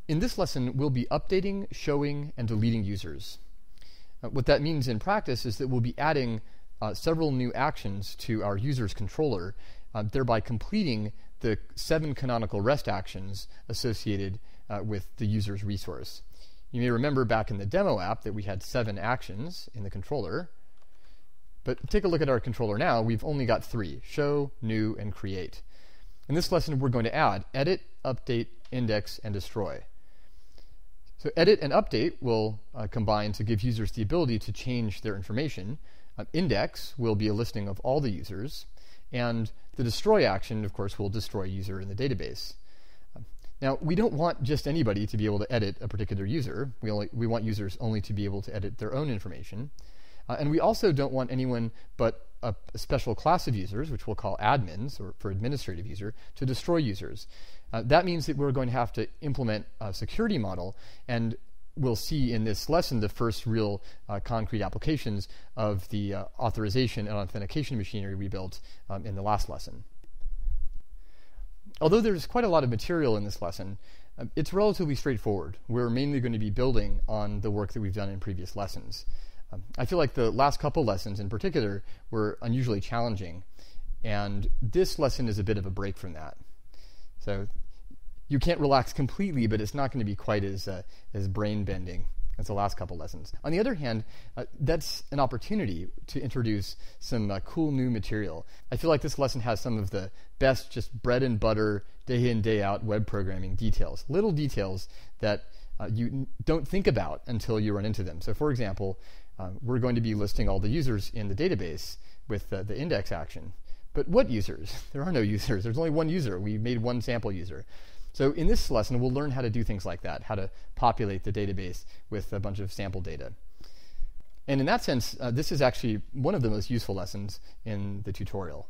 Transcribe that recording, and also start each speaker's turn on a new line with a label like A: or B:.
A: In this lesson, we'll be updating, showing, and deleting users. What that means in practice is that we'll be adding several new actions to our user's controller, thereby completing the 7 canonical REST actions associated with the user's resource. You may remember back in the demo app that we had 7 actions in the controller, but take a look at our controller now. We've only got 3: show, new, and create. In this lesson, we're going to add edit, update, index, and destroy. So edit and update will combine to give users the ability to change their information. Index will be a listing of all the users, and the destroy action, of course, will destroy a user in the database. Now, we don't want just anybody to be able to edit a particular user. We want users only to be able to edit their own information. And we also don't want anyone but a special class of users, which we'll call admins, or for administrative user, to destroy users. That means that we're going to have to implement a security model, and we'll see in this lesson the first real concrete applications of the authorization and authentication machinery we built in the last lesson. Although there's quite a lot of material in this lesson, it's relatively straightforward. We're mainly going to be building on the work that we've done in previous lessons. I feel like the last couple lessons in particular were unusually challenging, and this lesson is a bit of a break from that. So you can't relax completely, but it's not going to be quite as brain-bending as the last couple lessons. On the other hand, that's an opportunity to introduce some cool new material. I feel like this lesson has some of the best just bread and butter, day in, day out web programming details, little details that you don't think about until you run into them. So for example, we're going to be listing all the users in the database with the index action. But what users? There are no users. There's only one user. We made one sample user. So in this lesson, we'll learn how to do things like that, how to populate the database with a bunch of sample data. And in that sense, this is actually one of the most useful lessons in the tutorial.